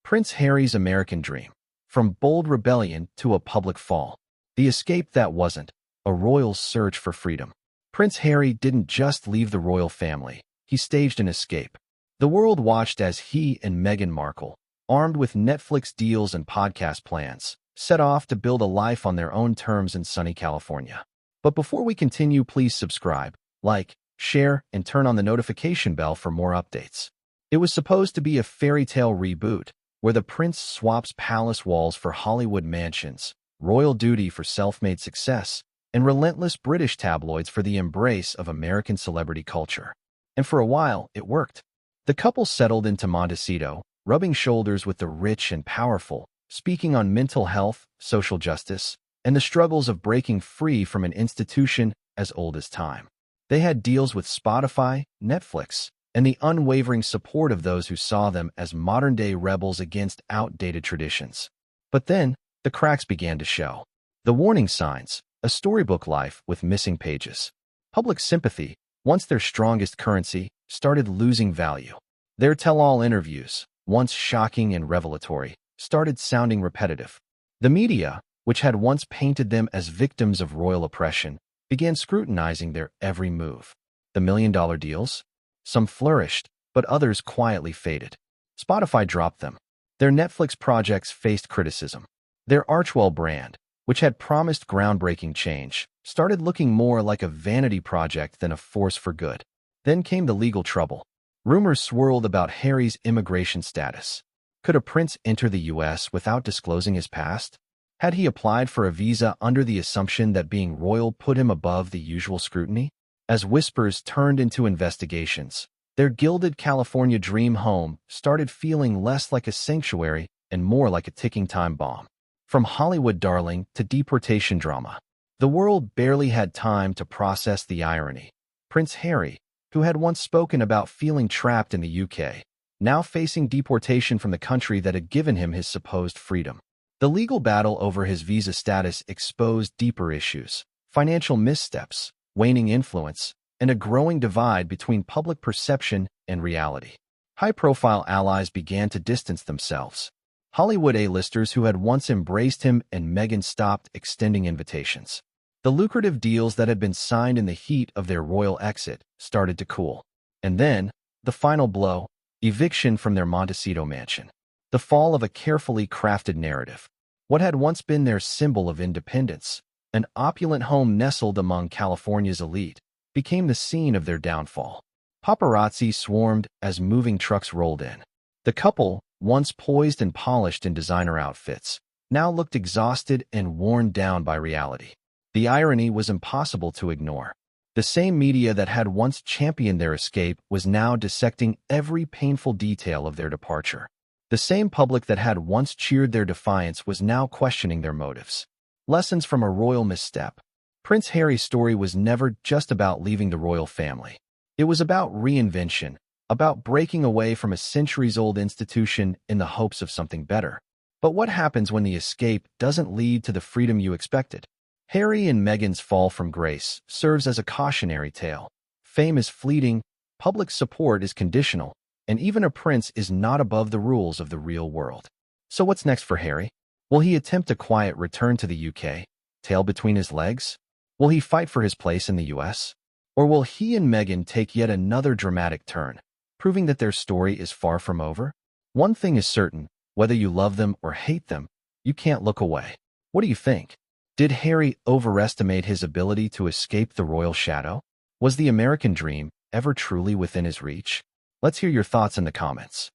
Prince Harry's American Dream. From bold rebellion to a public fall. The escape that wasn't. A royal search for freedom. Prince Harry didn't just leave the royal family. He staged an escape. The world watched as he and Meghan Markle, armed with Netflix deals and podcast plans, set off to build a life on their own terms in sunny California. But before we continue, please subscribe, like, share, and turn on the notification bell for more updates. It was supposed to be a fairy tale reboot, where the prince swaps palace walls for Hollywood mansions, royal duty for self-made success, and relentless British tabloids for the embrace of American celebrity culture. And for a while, it worked. The couple settled into Montecito, rubbing shoulders with the rich and powerful, speaking on mental health, social justice, and the struggles of breaking free from an institution as old as time. They had deals with Spotify, Netflix, and the unwavering support of those who saw them as modern-day rebels against outdated traditions. But then, the cracks began to show. The warning signs, a storybook life with missing pages. Public sympathy, once their strongest currency, started losing value. Their tell-all interviews, once shocking and revelatory, started sounding repetitive. The media, which had once painted them as victims of royal oppression, began scrutinizing their every move. The million-dollar deals? Some flourished, but others quietly faded. Spotify dropped them. Their Netflix projects faced criticism. Their Archwell brand, which had promised groundbreaking change, started looking more like a vanity project than a force for good. Then came the legal trouble. Rumors swirled about Harry's immigration status. Could a prince enter the U.S. without disclosing his past? Had he applied for a visa under the assumption that being royal put him above the usual scrutiny? As whispers turned into investigations, their gilded California dream home started feeling less like a sanctuary and more like a ticking time bomb. From Hollywood darling to deportation drama, the world barely had time to process the irony. Prince Harry, who had once spoken about feeling trapped in the UK, now facing deportation from the country that had given him his supposed freedom. The legal battle over his visa status exposed deeper issues, financial missteps, waning influence, and a growing divide between public perception and reality. High-profile allies began to distance themselves. Hollywood A-listers who had once embraced him and Meghan stopped extending invitations. The lucrative deals that had been signed in the heat of their royal exit started to cool. And then, the final blow, eviction from their Montecito mansion. The fall of a carefully crafted narrative. What had once been their symbol of independence, an opulent home nestled among California's elite, became the scene of their downfall. Paparazzi swarmed as moving trucks rolled in. The couple, once poised and polished in designer outfits, now looked exhausted and worn down by reality. The irony was impossible to ignore. The same media that had once championed their escape was now dissecting every painful detail of their departure. The same public that had once cheered their defiance was now questioning their motives. Lessons from a royal misstep. Prince Harry's story was never just about leaving the royal family. It was about reinvention, about breaking away from a centuries-old institution in the hopes of something better. But what happens when the escape doesn't lead to the freedom you expected? Harry and Meghan's fall from grace serves as a cautionary tale. Fame is fleeting, public support is conditional, and even a prince is not above the rules of the real world. So what's next for Harry? Will he attempt a quiet return to the UK, tail between his legs? Will he fight for his place in the US? Or will he and Meghan take yet another dramatic turn, proving that their story is far from over? One thing is certain, whether you love them or hate them, you can't look away. What do you think? Did Harry overestimate his ability to escape the royal shadow? Was the American dream ever truly within his reach? Let's hear your thoughts in the comments.